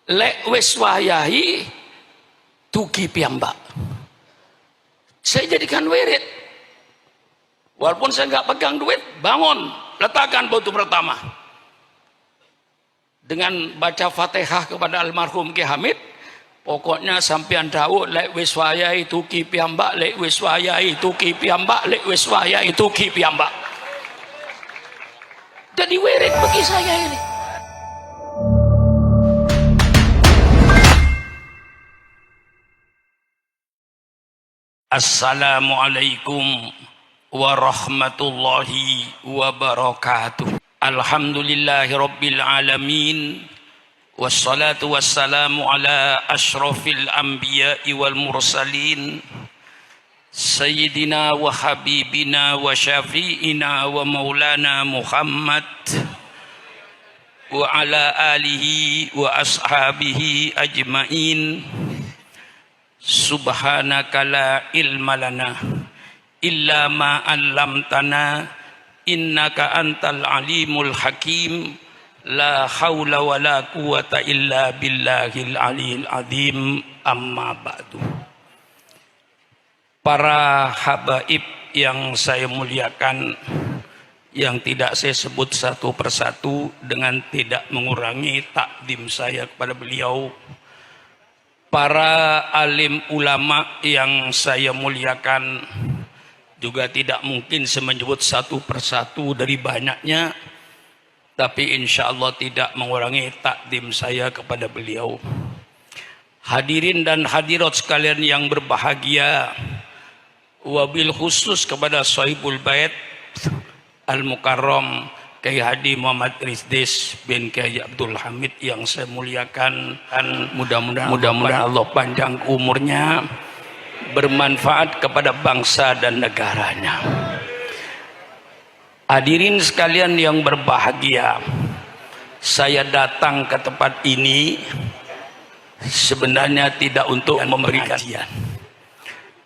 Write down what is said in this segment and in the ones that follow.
lek wis wayahi tuki piyambak. Saya jadikan wirid. Walaupun saya nggak pegang duit, bangun, letakkan batu pertama. Dengan baca Fatihah kepada almarhum Ki Hamid, pokoknya sampean dawuh lek wis wayahe tuki piyambak, lek wis wayahe tuki piyambak, lek wis wayahe tuki piyambak. Jadi wirid bagi saya ini. Assalamualaikum warahmatullahi wabarakatuh. Alhamdulillahi rabbil alamin. Wassalatu wassalamu ala ashrafil anbiya'i wal mursalin. Sayyidina wa habibina wa syafi'ina wa maulana Muhammad wa ala alihi wa ashabihi ajma'in. Subhanaka la ilma lana illa ma 'allamtana innaka antal alimul hakim. La haula wa la quwata illa billahil aliyil azim. Amma ba'du. Para habaib yang saya muliakan, yang tidak saya sebut satu persatu dengan tidak mengurangi takdim saya kepada beliau. Para alim ulama yang saya muliakan, juga tidak mungkin saya menyebut satu persatu dari banyaknya, tapi insya Allah tidak mengurangi takdim saya kepada beliau. Hadirin dan hadirat sekalian yang berbahagia, wabil khusus kepada Sahibul Bait Al-Mukarram Kiai Haji Muhammad Rizdis bin Kiai Abdul Hamid yang saya muliakan, dan mudah-mudahan Allah panjang umurnya, bermanfaat kepada bangsa dan negaranya. Hadirin sekalian yang berbahagia, saya datang ke tempat ini sebenarnya tidak untuk memberi kajian.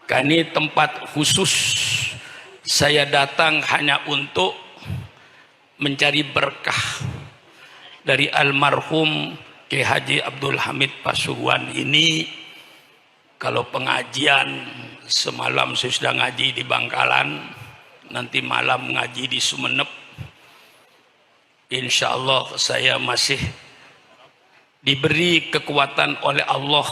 Karena ini tempat khusus, saya datang hanya untuk mencari berkah dari almarhum Kiai Haji Abdul Hamid Pasuruan ini. Kalau pengajian semalam saya sudah ngaji di Bangkalan, nanti malam ngaji di Sumeneb. Insya Allah saya masih diberi kekuatan oleh Allah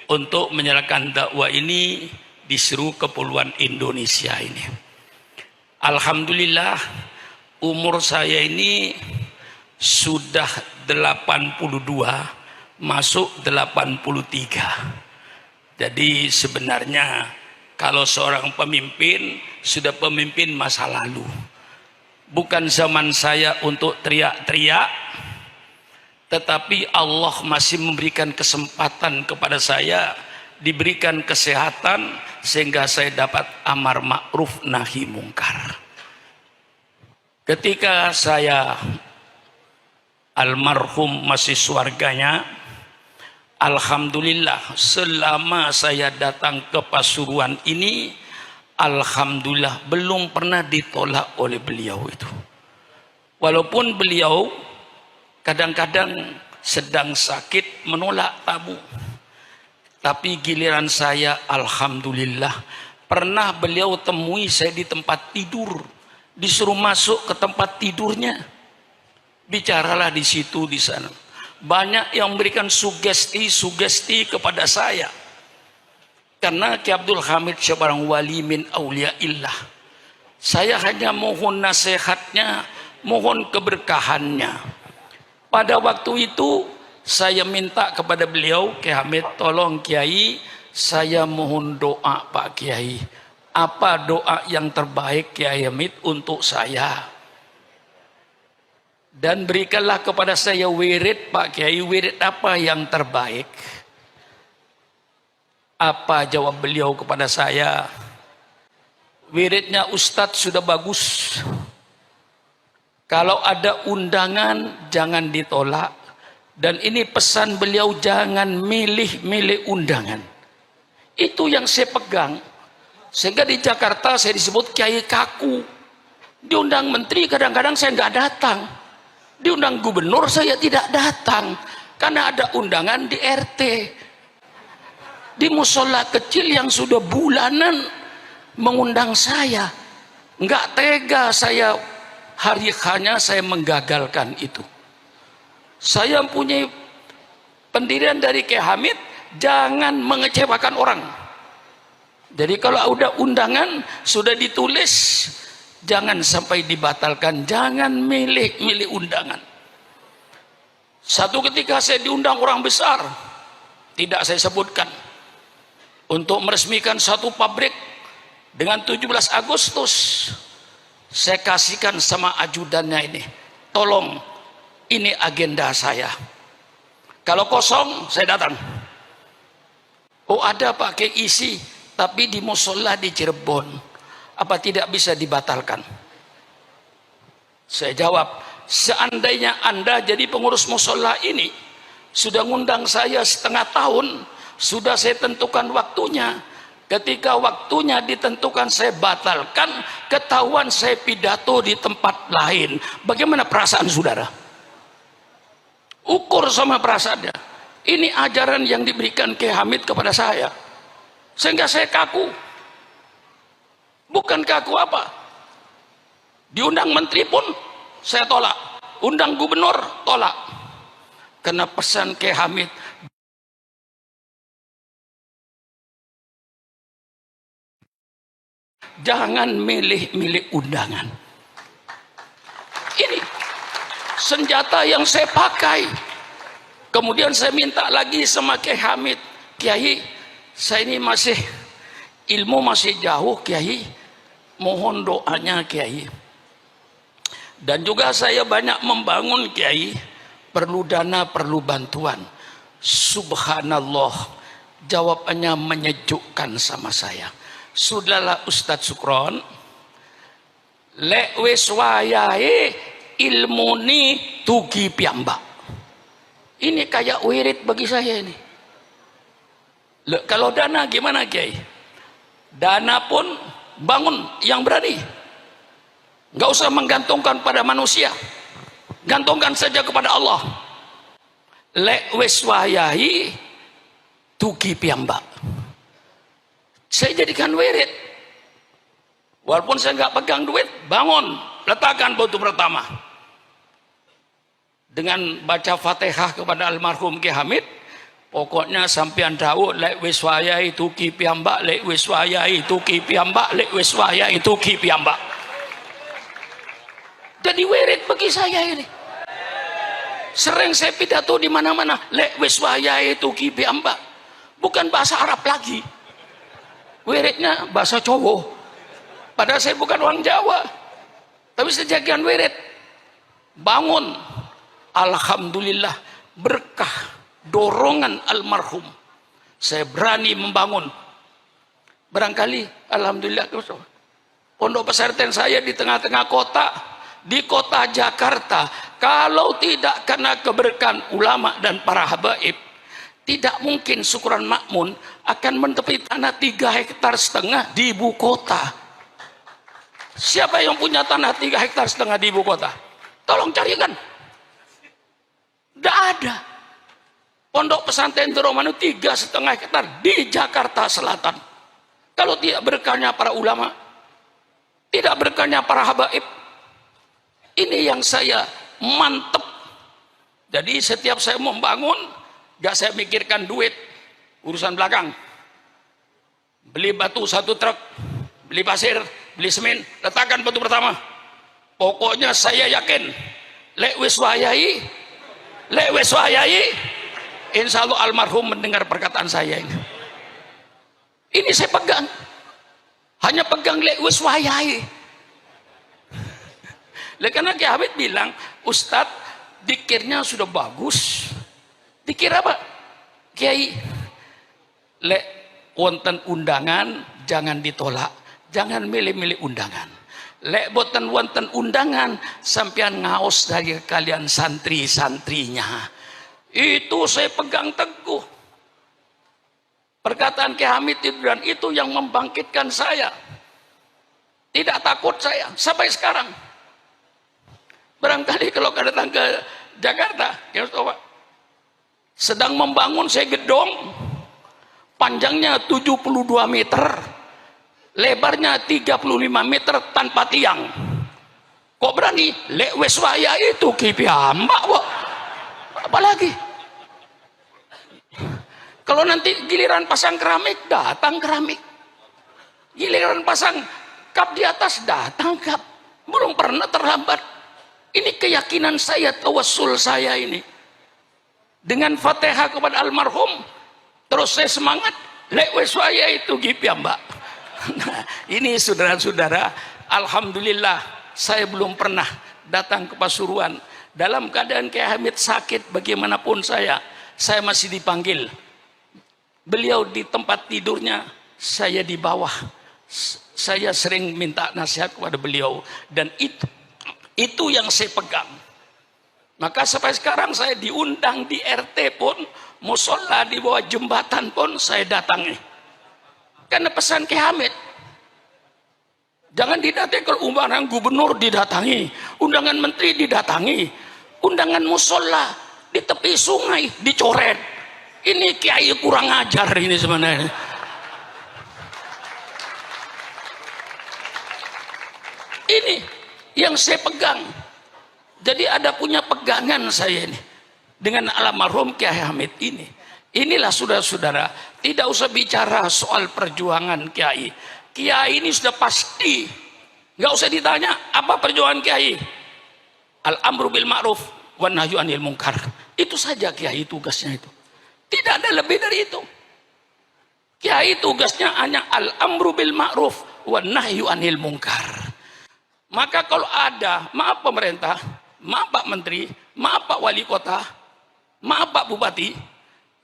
untuk menyalakan dakwah ini di seluruh kepulauan Indonesia ini. Alhamdulillah, umur saya ini sudah 82, masuk 83. Jadi sebenarnya kalau seorang pemimpin sudah pemimpin masa lalu. Bukan zaman saya untuk teriak-teriak, tetapi Allah masih memberikan kesempatan kepada saya, diberikan kesehatan sehingga saya dapat amar ma'ruf nahi mungkar. Ketika saya almarhum masih surganya, alhamdulillah selama saya datang ke Pasuruan ini, alhamdulillah belum pernah ditolak oleh beliau itu. Walaupun beliau kadang-kadang sedang sakit menolak tamu, tapi giliran saya alhamdulillah pernah beliau temui saya di tempat tidur, disuruh masuk ke tempat tidurnya, bicaralah di situ di sana. Banyak yang memberikan sugesti kepada saya, karena Ki Abdul Hamid seorang wali min auliaillah. Saya hanya mohon nasihatnya, mohon keberkahannya. Pada waktu itu saya minta kepada beliau, Ki Hamid, tolong Kiai, saya mohon doa Pak Kiai. Apa doa yang terbaik Kiai Hamid untuk saya? Dan berikanlah kepada saya wirid Pak Kiai, wirid apa yang terbaik? Apa jawab beliau kepada saya? Wiridnya Ustadz sudah bagus. Kalau ada undangan jangan ditolak. Dan ini pesan beliau, jangan milih-milih undangan. Itu yang saya pegang. Sehingga di Jakarta saya disebut Kiai Kaku. Diundang menteri kadang-kadang saya nggak datang. Diundang gubernur saya tidak datang. Karena ada undangan di RT, di musola kecil yang sudah bulanan mengundang saya. Nggak tega saya, hari hanya saya menggagalkan itu. Saya punya pendirian dari Kiai Hamid, jangan mengecewakan orang. Jadi kalau udah undangan sudah ditulis, jangan sampai dibatalkan, jangan milih undangan. Satu ketika saya diundang orang besar, tidak saya sebutkan, untuk meresmikan satu pabrik dengan 17 Agustus. Saya kasihkan sama ajudannya ini, tolong ini agenda saya. Kalau kosong saya datang. Oh ada pakai isi, tapi di musola di Cirebon, apa tidak bisa dibatalkan? Saya jawab, seandainya Anda jadi pengurus musola ini, sudah ngundang saya setengah tahun, sudah saya tentukan waktunya. Ketika waktunya ditentukan saya batalkan, ketahuan saya pidato di tempat lain. Bagaimana perasaan saudara? Ukur sama perasaannya. Ini ajaran yang diberikan Kiai Hamid kepada saya, sehingga saya kaku. Bukan kaku apa? Diundang menteri pun saya tolak, undang gubernur tolak. Karena pesan Kiai Hamid, jangan milih-milih undangan. Ini senjata yang saya pakai. Kemudian saya minta lagi sama Kiai Hamid, Kiai, saya ini masih ilmu masih jauh Kiai, mohon doanya Kiai. Dan juga saya banyak membangun Kiai, perlu dana, perlu bantuan. Subhanallah, jawabannya menyejukkan sama saya. Sudahlah Ustadz Sukron, lek wis wayahe ilmuni tugi piyambak. Ini kayak wirid bagi saya ini. Kalau dana gimana Kiai? Dana pun bangun yang berani. Nggak usah menggantungkan pada manusia, gantungkan saja kepada Allah. Lek wis wayahi tugi piyambak. Saya jadikan wirid. Walaupun saya nggak pegang duit, bangun, letakkan batu pertama. Dengan baca Fatihah kepada almarhum Kiai Hamid, pokoknya sampean dawuh lek wis wayahe tuki piyambak, lek wis wayahe tuki piyambak, lek wis wayahe tuki piyambak. Jadi wirid bagi saya ini. Sering saya pidato di mana-mana, lek wis wayahe tuki piyambak. Bukan bahasa Arab lagi. Wiridnya bahasa Jawa. Padahal saya bukan orang Jawa. Tapi saya jadikan wirid. Bangun. Alhamdulillah berkah dorongan almarhum, saya berani membangun. Barangkali alhamdulillah pondok pesantren saya di tengah-tengah kota, di kota Jakarta. Kalau tidak karena keberkahan ulama dan para habaib, tidak mungkin Syukuran Makmun akan mentepi tanah 3,5 hektar di ibu kota. Siapa yang punya tanah 3,5 hektar di ibu kota? Tolong carikan. Tidak ada. Pondok pesantren Doromanu 3,5 hektar di Jakarta Selatan. Kalau tidak berkahnya para ulama, tidak berkahnya para habaib, ini yang saya mantep. Jadi setiap saya membangun, gak saya mikirkan duit, urusan belakang. Beli batu 1 truk, beli pasir, beli semen, letakkan batu pertama. Pokoknya saya yakin, lek wis wayahi, lek wis wayahi, insya Allah almarhum mendengar perkataan saya ini. Ini saya pegang, hanya pegang lek wis wayahi. Karena Kiai Hamid bilang, Ustadz dikirnya sudah bagus. Dikir apa? Kiai, lek wonten undangan jangan ditolak, jangan milih-milih undangan. Lek boten wonten undangan sampean ngaos dari kalian santri-santrinya. Itu saya pegang teguh. Perkataan Kiai Hamid dan itu yang membangkitkan saya. Tidak takut saya sampai sekarang. Barangkali kalau datang ke Jakarta, ya Pak, sedang membangun saya gedung, panjangnya 72 meter, lebarnya 35 meter tanpa tiang. Kok berani? Lek wes waya itu kipi hamba kok. Apalagi kalau nanti giliran pasang keramik, datang keramik. Giliran pasang kap di atas, datang kap. Belum pernah terlambat. Ini keyakinan saya, tawassul saya ini. Dengan Fatihah kepada almarhum, terus saya semangat, lek wes waya itu kipi hamba. Nah, ini saudara-saudara, alhamdulillah saya belum pernah datang ke Pasuruan dalam keadaan Kiai Hamid sakit bagaimanapun saya masih dipanggil. Beliau di tempat tidurnya, saya di bawah. Saya sering minta nasihat kepada beliau dan itu yang saya pegang. Maka sampai sekarang saya diundang di RT pun, musola di bawah jembatan pun saya datangi. Karena pesan Kiai Hamid, jangan didatangi. Kalau undangan gubernur didatangi, undangan menteri didatangi, undangan musola di tepi sungai dicoret. Ini kiai kurang ajar ini sebenarnya. Ini yang saya pegang. Jadi ada punya pegangan saya ini dengan almarhum Kiai Hamid ini. Inilah saudara-saudara, tidak usah bicara soal perjuangan kiai. Kiai ini sudah pasti, nggak usah ditanya apa perjuangan kiai. Al-amru bil ma'ruf wan nahyu anil munkar. Itu saja kiai tugasnya itu. Tidak ada lebih dari itu. Kiai tugasnya hanya al-amru bil ma'ruf wan nahyu anil munkar. Maka kalau ada, maaf pemerintah, maaf Pak Menteri, maaf Pak Wali Kota, maaf Pak Bupati,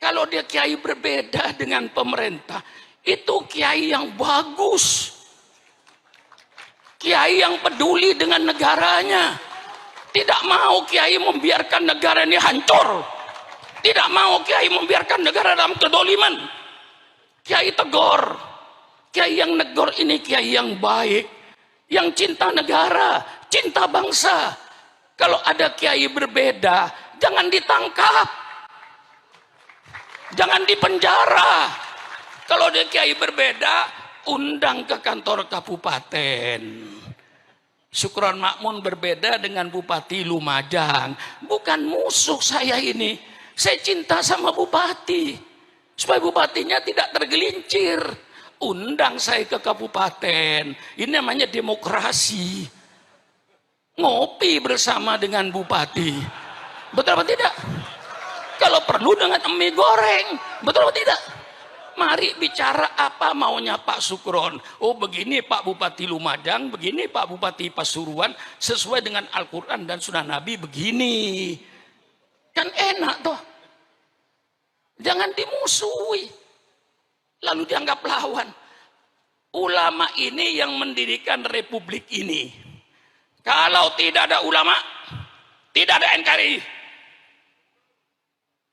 kalau dia kiai berbeda dengan pemerintah, itu kiai yang bagus, kiai yang peduli dengan negaranya, tidak mau kiai membiarkan negara ini hancur, tidak mau kiai membiarkan negara dalam kedoliman. Kiai tegur, kiai yang negor ini kiai yang baik, yang cinta negara, cinta bangsa. Kalau ada kiai berbeda, jangan ditangkap, jangan dipenjara. Kalau dia kiai berbeda, undang ke kantor kabupaten. Syukron Makmun berbeda dengan Bupati Lumajang. Bukan musuh saya ini. Saya cinta sama bupati. Supaya bupatinya tidak tergelincir. Undang saya ke kabupaten. Ini namanya demokrasi. Ngopi bersama dengan bupati. Betul apa tidak? Kalau perlu dengan mie goreng. Betul apa tidak? Mari bicara apa maunya Pak Sukron. Oh begini Pak Bupati Lumajang, begini Pak Bupati Pasuruan, sesuai dengan Al-Quran dan Sunnah Nabi begini. Kan enak toh. Jangan dimusuhi, lalu dianggap lawan. Ulama ini yang mendirikan republik ini. Kalau tidak ada ulama, tidak ada NKRI.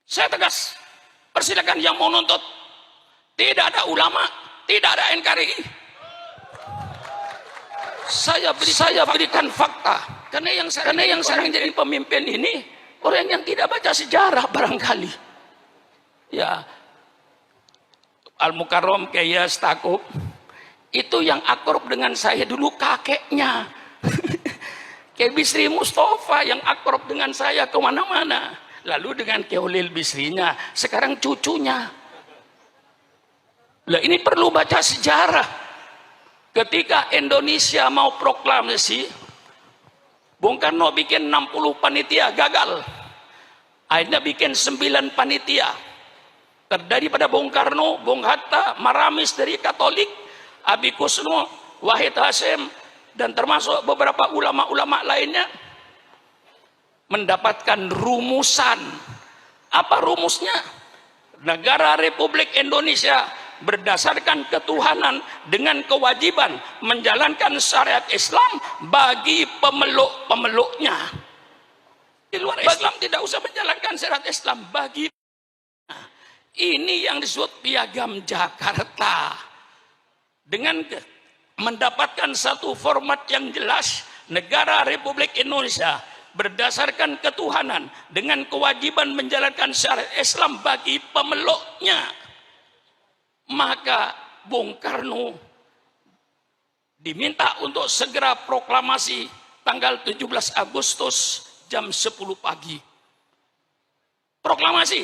Saya tegas, persilakan yang mau nuntut. Tidak ada ulama, tidak ada NKRI. Saya berikan fakta. Karena yang sekarang jadi pemimpin ini orang yang tidak baca sejarah barangkali. Ya, Al-Mukarram Kiai Stakuf itu yang akrab dengan saya dulu kakeknya. Kiai Bisri Mustafa yang akrab dengan saya kemana-mana. Lalu dengan Kiai Ulil Bisrinya, sekarang cucunya. Lah ini perlu baca sejarah. Ketika Indonesia mau proklamasi, Bung Karno bikin 60 panitia, gagal. Akhirnya bikin 9 panitia. Terdiri pada Bung Karno, Bung Hatta, Maramis dari Katolik, Abi Kusno, Wahid Hasyim, dan termasuk beberapa ulama-ulama lainnya mendapatkan rumusan. Apa rumusnya? Negara Republik Indonesia berdasarkan ketuhanan dengan kewajiban menjalankan syariat Islam bagi pemeluk-pemeluknya. Di luar Islam tidak usah menjalankan syariat Islam bagi. Ini yang disebut Piagam Jakarta. Dengan mendapatkan satu format yang jelas, negara Republik Indonesia berdasarkan ketuhanan dengan kewajiban menjalankan syariat Islam bagi pemeluknya, maka Bung Karno diminta untuk segera proklamasi tanggal 17 Agustus jam 10 pagi. Proklamasi,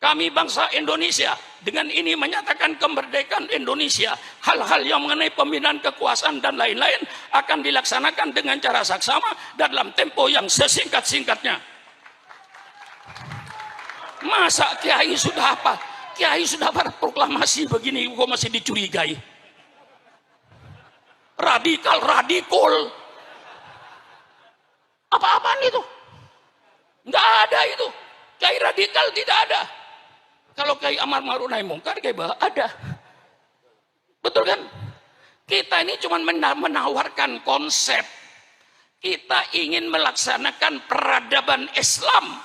kami bangsa Indonesia dengan ini menyatakan kemerdekaan Indonesia. Hal-hal yang mengenai pembinaan kekuasaan dan lain-lain akan dilaksanakan dengan cara saksama dalam tempo yang sesingkat-singkatnya. Masa Kiai sudah apa? Kiai sudah berproklamasi begini kok masih dicurigai? Radikal. Apa-apaan itu? Nggak ada itu. Kiai radikal tidak ada. Kalau Kiai amar ma'ruf nahi mungkar Kiai ada. Betul kan? Kita ini cuma menawarkan konsep. Kita ingin melaksanakan peradaban Islam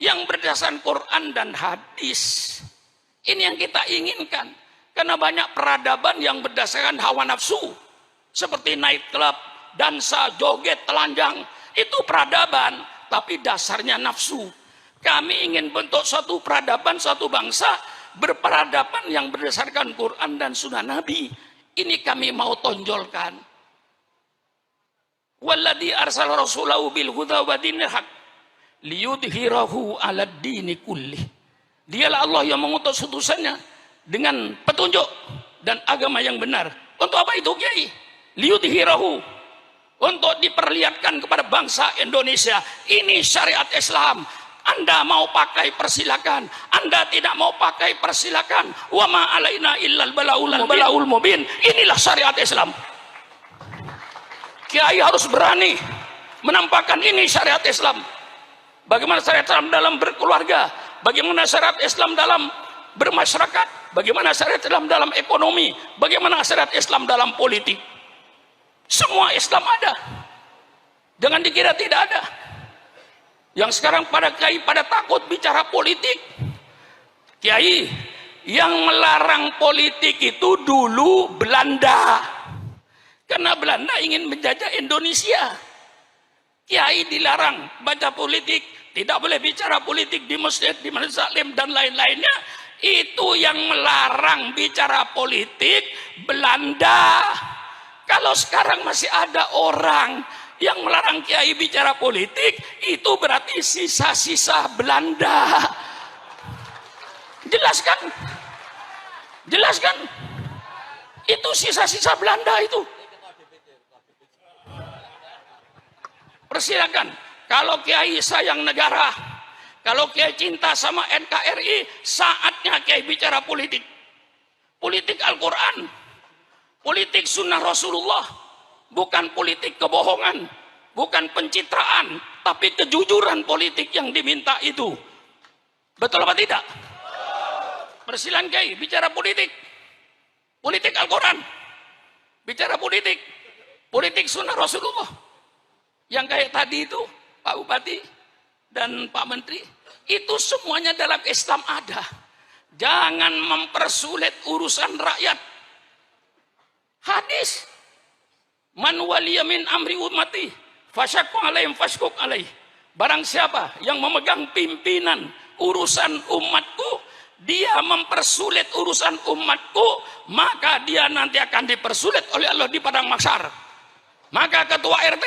yang berdasarkan Quran dan hadis. Ini yang kita inginkan. Karena banyak peradaban yang berdasarkan hawa nafsu. Seperti night club, dansa, joget, telanjang. Itu peradaban, tapi dasarnya nafsu. Kami ingin bentuk suatu peradaban, suatu bangsa berperadaban yang berdasarkan Quran dan Sunnah Nabi. Ini kami mau tonjolkan. Walladzi arsala rasulahu bil huda wa dinil haq liyudhhirahu 'alad dini kullih. Dialah Allah yang mengutus utusannya dengan petunjuk dan agama yang benar. Untuk apa itu, Kiai? Liyudhhirahu, untuk diperlihatkan kepada bangsa Indonesia. Ini syariat Islam. Anda mau pakai persilakan, Anda tidak mau pakai persilakan. Wa ma alaina illal balaul mubin. Inilah syariat Islam. Kiai harus berani menampakkan ini syariat Islam. Bagaimana syariat Islam dalam berkeluarga, bagaimana syariat Islam dalam bermasyarakat, bagaimana syariat Islam dalam ekonomi, bagaimana syariat Islam dalam politik. Semua Islam ada. Jangan dikira tidak ada. Yang sekarang pada kiai pada takut bicara politik. Kiai, yang melarang politik itu dulu Belanda. Karena Belanda ingin menjajah Indonesia. Kiai dilarang baca politik, tidak boleh bicara politik di masjid, di majelis taklim dan lain-lainnya. Itu yang melarang bicara politik Belanda. Kalau sekarang masih ada orang yang melarang kiai bicara politik, itu berarti sisa-sisa Belanda. Jelaskan. Itu sisa-sisa Belanda itu. Persilakan. Kalau kiai sayang negara, kalau kiai cinta sama NKRI, saatnya kiai bicara politik. Politik Al-Quran, politik sunnah Rasulullah. Bukan politik kebohongan, bukan pencitraan, tapi kejujuran politik yang diminta itu. Betul apa tidak? Persilakan Kiai bicara politik. Politik Al-Quran. Bicara politik. Politik sunnah Rasulullah. Yang kayak tadi itu, Pak Bupati dan Pak Menteri, itu semuanya dalam Islam ada. Jangan mempersulit urusan rakyat. Hadis. Man waliya min amri ummati fasyaqqa alaihim fashquq alaih. Barang siapa yang memegang pimpinan urusan umatku, dia mempersulit urusan umatku, maka dia nanti akan dipersulit oleh Allah di padang mahsyar. Maka ketua RT,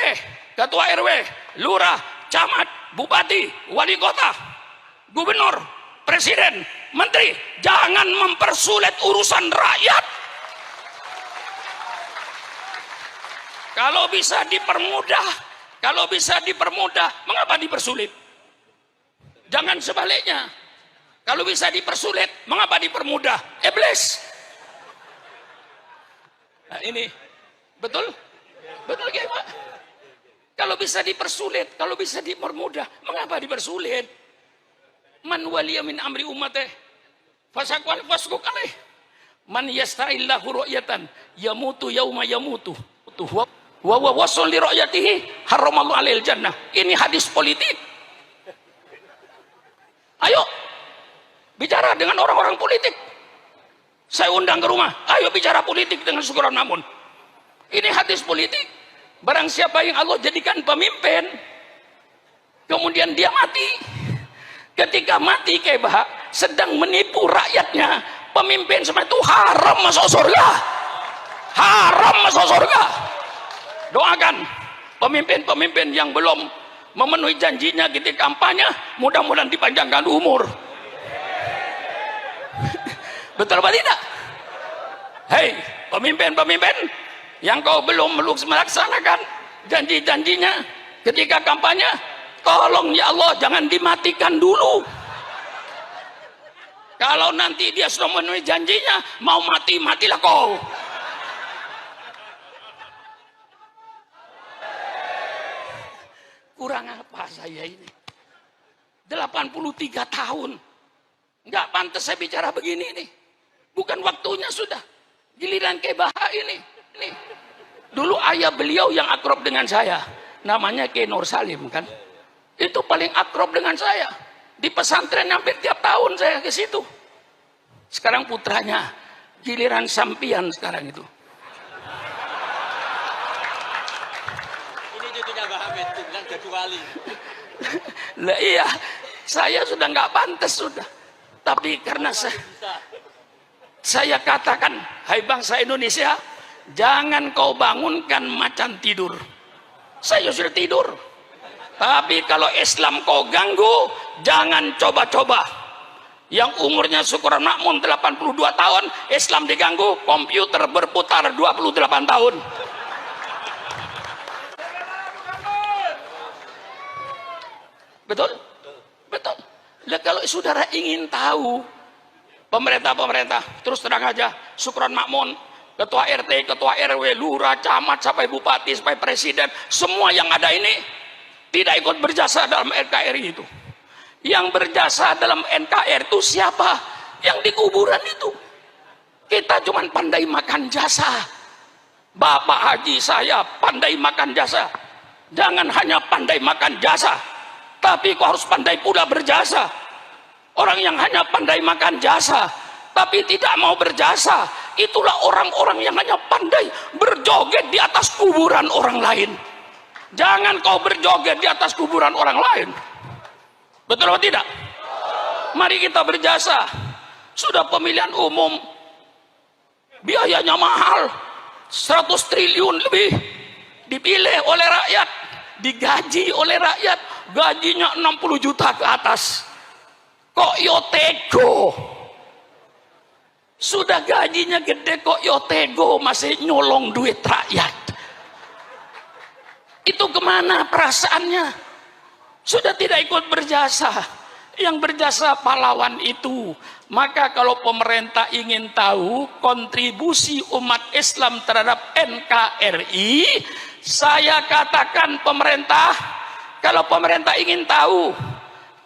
ketua RW, lurah, camat, bupati, wali kota, gubernur, presiden, menteri, jangan mempersulit urusan rakyat. Kalau bisa dipermudah, mengapa dipersulit? Jangan sebaliknya. Kalau bisa dipersulit, mengapa dipermudah? Iblis. Nah ini, betul? Betul ya Pak? Kalau bisa dipersulit, kalau bisa dipermudah, mengapa dipersulit? Man waliya min amri umatih fasaqwal fasquq alaih. Man yasta'illahu ru'yatan yamutu yauma yamutu. Wa wasul li ru'yatihi haramallahu alaihil jannah. Ini hadis politik. Ayo bicara dengan orang-orang politik. Saya undang ke rumah. Ayo bicara politik dengan syukuran namun. Ini hadis politik. Barang siapa yang Allah jadikan pemimpin, kemudian dia mati. Ketika mati Kebha sedang menipu rakyatnya, pemimpin seperti itu haram masuk surga, haram masuk surga. Doakan pemimpin-pemimpin yang belum memenuhi janjinya ketika kampanye, mudah-mudahan dipanjangkan umur. Betul apa tidak? Hei pemimpin-pemimpin yang kau belum melaksanakan janji-janjinya ketika kampanye, tolong ya Allah jangan dimatikan dulu. Kalau nanti dia sudah memenuhi janjinya, mau mati, matilah kau. Kurang apa saya ini? 83 tahun. Nggak pantas saya bicara begini nih. Bukan waktunya sudah. Giliran Kebha ini. Nih. Dulu ayah beliau yang akrab dengan saya. Namanya Kiai Nur Salim kan. Itu paling akrab dengan saya. Di pesantren hampir tiap tahun saya ke situ. Sekarang putranya, giliran sampian sekarang itu. Ini cucunya Mbah Hamid, bilang kecuali. Lah iya, saya sudah nggak pantas sudah. Tapi karena saya katakan, hai bangsa Indonesia, jangan kau bangunkan macan tidur. Saya sudah tidur. Tapi kalau Islam kau ganggu, jangan coba-coba. Yang umurnya Syukuran Makmun 82 tahun, Islam diganggu, komputer berputar 28 tahun. Betul? Betul. Nah, kalau saudara ingin tahu, pemerintah, terus terang aja, Syukuran Makmun, ketua RT, ketua RW, lurah, camat, sampai bupati, sampai presiden, semua yang ada ini tidak ikut berjasa dalam NKRI itu. Yang berjasa dalam NKRI itu siapa? Yang di kuburan itu. Kita cuma pandai makan jasa. Bapak Haji saya pandai makan jasa. Jangan hanya pandai makan jasa, tapi kau harus pandai pula berjasa. Orang yang hanya pandai makan jasa tapi tidak mau berjasa, itulah orang-orang yang hanya pandai berjoget di atas kuburan orang lain. Jangan kau berjoget di atas kuburan orang lain. Betul atau tidak? Mari kita berjasa. Sudah pemilihan umum, biayanya mahal, 100 triliun lebih, dipilih oleh rakyat, digaji oleh rakyat, gajinya 60 juta ke atas. Kok yo tego? Sudah gajinya gede kok yo tego masih nyolong duit rakyat. Itu kemana perasaannya? Sudah tidak ikut berjasa. Yang berjasa pahlawan itu. Maka kalau pemerintah ingin tahu kontribusi umat Islam terhadap NKRI, saya katakan pemerintah, kalau pemerintah ingin tahu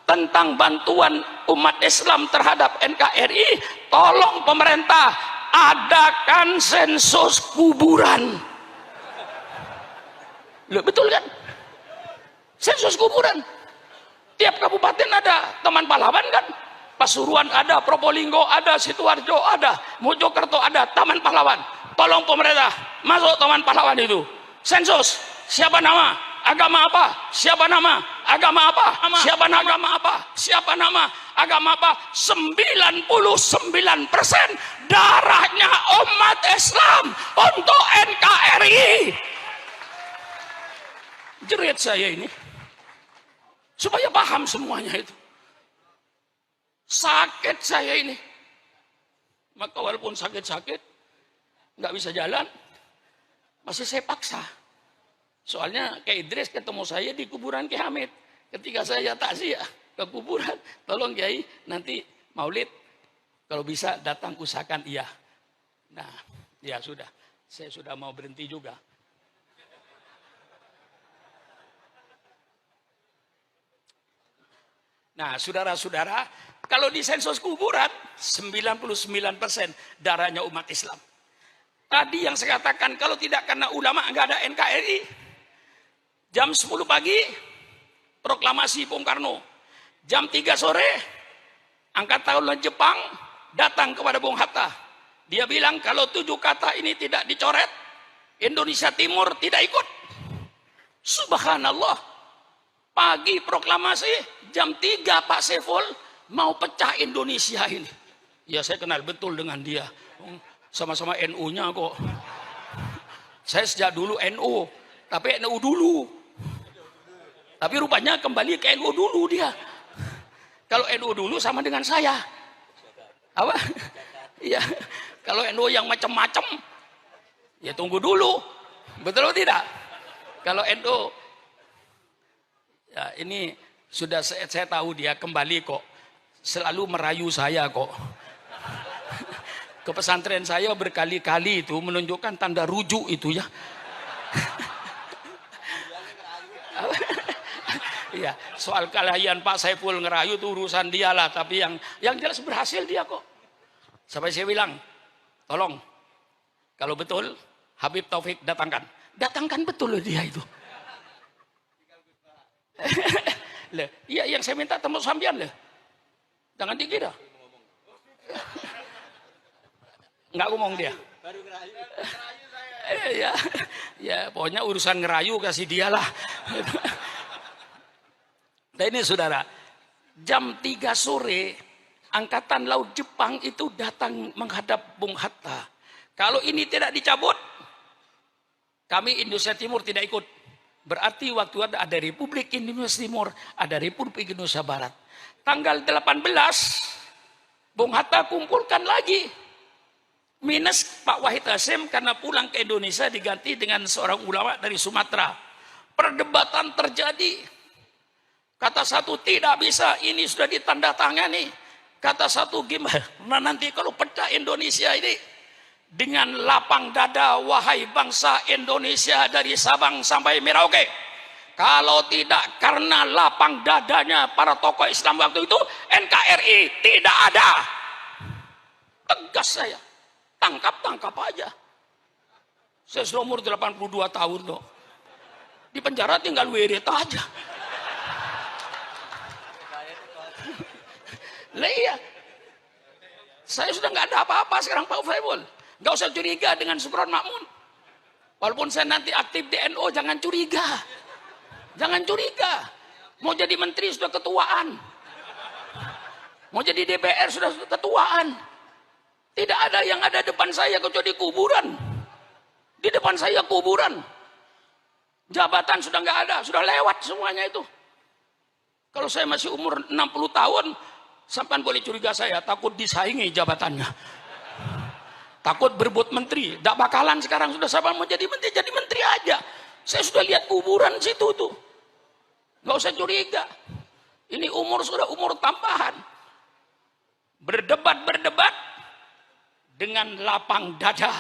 tentang bantuan umat Islam terhadap NKRI, tolong pemerintah adakan sensus kuburan. Loh, betul kan? Sensus kuburan. Tiap kabupaten ada Taman Pahlawan kan? Pasuruan ada, Probolinggo ada, Sidoarjo ada, Mojokerto ada Taman Pahlawan. Tolong pemerintah masuk Taman Pahlawan itu. Sensus, siapa nama, agama apa, siapa nama, agama apa, siapa nama, agama apa, siapa nama, agama apa. 99% darahnya umat Islam untuk NKRI. Jerit saya ini supaya paham semuanya itu. Sakit saya ini, maka walaupun sakit-sakit nggak bisa jalan, masih saya paksa. Soalnya Kiai Idris ketemu saya di kuburan Kiai Hamid. Ketika saya takziah ke kuburan, tolong Kiai nanti Maulid kalau bisa datang usahakan iya. Nah, ya sudah, saya sudah mau berhenti juga. Nah, saudara-saudara, kalau di sensus kuburan 99% darahnya umat Islam. Tadi yang saya katakan kalau tidak karena ulama nggak ada NKRI. Jam 10 pagi proklamasi Bung Karno. Jam 3 sore angkatan Jepang datang kepada Bung Hatta. Dia bilang kalau 7 kata ini tidak dicoret, Indonesia Timur tidak ikut. Subhanallah. Pagi proklamasi, jam 3 Pak Saiful mau pecah Indonesia ini. Ya saya kenal betul dengan dia. Sama-sama NU-nya kok. Saya sejak dulu NU, tapi NU dulu. Tapi rupanya kembali ke NU dulu dia. Kalau NU dulu sama dengan saya. Apa? Iya. Kalau NU yang macam-macam, ya tunggu dulu. Betul atau tidak? Kalau NU, ya ini sudah saya tahu dia kembali kok. Selalu merayu saya kok. Ke pesantren saya berkali-kali itu menunjukkan tanda rujuk itu ya. Iya, soal kelahian Pak Saiful ngerayu itu urusan dia lah, tapi yang jelas berhasil dia kok. Sampai saya bilang, tolong kalau betul Habib Taufik datangkan betul loh dia itu. Iya, yang saya minta temu sampean loh. Jangan dikira. Nggak ngomong dia. Baru ngerayu. Ya, pokoknya urusan ngerayu kasih dia lah. Dan ini saudara, jam 3 sore Angkatan Laut Jepang itu datang menghadap Bung Hatta. Kalau ini tidak dicabut, kami Indonesia Timur tidak ikut. Berarti waktu ada Republik Indonesia Timur, ada Republik Indonesia Barat. Tanggal 18, Bung Hatta kumpulkan lagi. Minus Pak Wahid Hasyim karena pulang ke Indonesia diganti dengan seorang ulama dari Sumatera. Perdebatan terjadi. Kata satu tidak bisa, ini sudah ditandatangani. Kata satu gimana? Nah, nanti kalau pecah Indonesia ini dengan lapang dada wahai bangsa Indonesia dari Sabang sampai Merauke. Kalau tidak karena lapang dadanya para tokoh Islam waktu itu, NKRI tidak ada. Tegas saya. Tangkap aja. Saya sudah umur 82 tahun loh. Di penjara tinggal wirid aja. Lah iya. Saya sudah nggak ada apa-apa sekarang Pak Saiful. Nggak usah curiga dengan Supron Makmun. Walaupun saya nanti aktif di NU, jangan curiga. Jangan curiga. Mau jadi menteri sudah ketuaan. Mau jadi DPR sudah ketuaan. Tidak ada yang ada depan saya kecuali kuburan. Di depan saya kuburan. Jabatan sudah nggak ada, sudah lewat semuanya itu. Kalau saya masih umur 60 tahun, sampean boleh curiga saya, takut disaingi jabatannya. Takut berebut menteri. Tidak bakalan sekarang sudah sampean mau jadi menteri aja. Saya sudah lihat kuburan situ tuh. Nggak usah curiga. Ini umur sudah umur tambahan. Berdebat dengan lapang dada.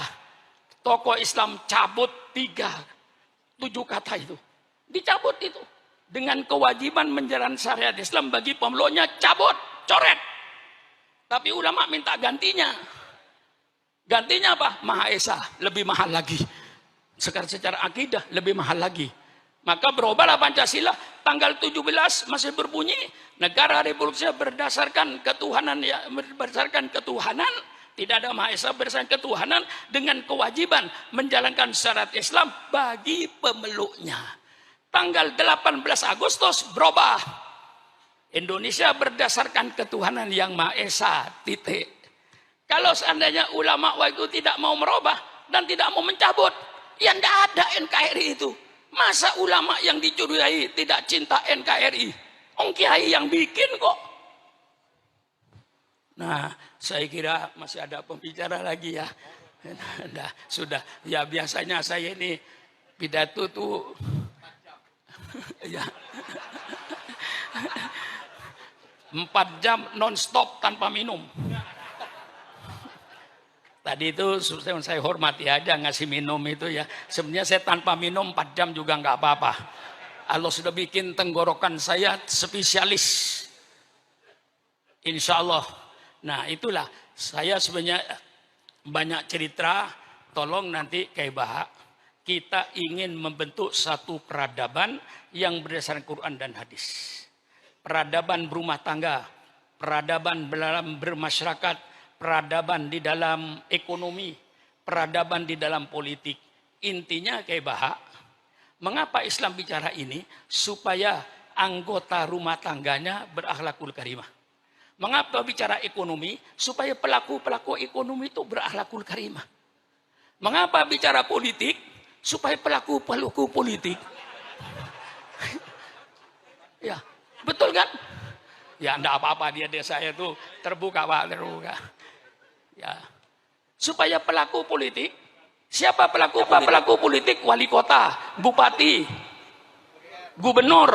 Tokoh Islam cabut 7 kata itu. Dicabut itu. Dengan kewajiban menjalankan syariat Islam bagi pemeluknya, cabut, coret. Tapi ulama minta gantinya. Gantinya apa? Maha Esa, lebih mahal lagi. Sekarang secara akidah lebih mahal lagi. Maka berubahlah Pancasila, tanggal 17 masih berbunyi, negara Republik Indonesia berdasarkan ketuhanan, ya, berdasarkan ketuhanan, tidak ada Maha Esa, berdasarkan ketuhanan dengan kewajiban menjalankan syariat Islam bagi pemeluknya. Tanggal 18 Agustus berubah. Indonesia berdasarkan ketuhanan yang Maha Esa, titik. Kalau seandainya ulama waktu itu tidak mau merubah dan tidak mau mencabut, ya tidak ada NKRI itu. Masa ulama yang dicurigai tidak cinta NKRI? Ong Kiai yang bikin kok. Nah, saya kira masih ada pembicara lagi ya. Nah, sudah. Ya biasanya saya ini pidato tuh ya 4 jam non-stop tanpa minum. Tadi itu saya hormati aja ngasih minum itu ya. Sebenarnya saya tanpa minum 4 jam juga nggak apa-apa. Allah sudah bikin tenggorokan saya spesialis. Insya Allah. Nah itulah saya sebenarnya banyak cerita. Tolong nanti kayak Bahak. Kita ingin membentuk satu peradaban yang berdasarkan Quran dan hadis. Peradaban berumah tangga. Peradaban dalam bermasyarakat. Peradaban di dalam ekonomi, peradaban di dalam politik. Intinya kayak Bahak, mengapa Islam bicara ini? Supaya anggota rumah tangganya berakhlakul karimah. Mengapa bicara ekonomi? Supaya pelaku-pelaku ekonomi itu berakhlakul karimah. Mengapa bicara politik? Supaya pelaku-pelaku politik. Ya, betul kan? Ya, enggak apa-apa dia desa itu terbuka, Pak, terbuka. Ya. Supaya pelaku politik, siapa pelaku politik? Wali kota, bupati, gubernur,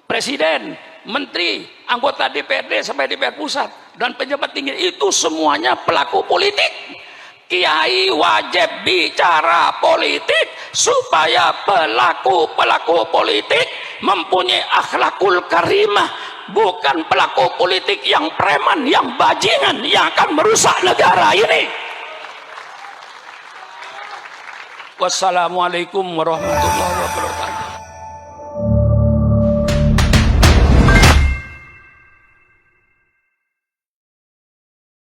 presiden, menteri, anggota DPRD sampai DPR pusat dan pejabat tinggi itu semuanya pelaku politik. Kiai wajib bicara politik supaya pelaku politik mempunyai akhlakul karimah, bukan pelaku politik yang preman, yang bajingan, yang akan merusak negara ini. Wassalamualaikum warahmatullahi wabarakatuh.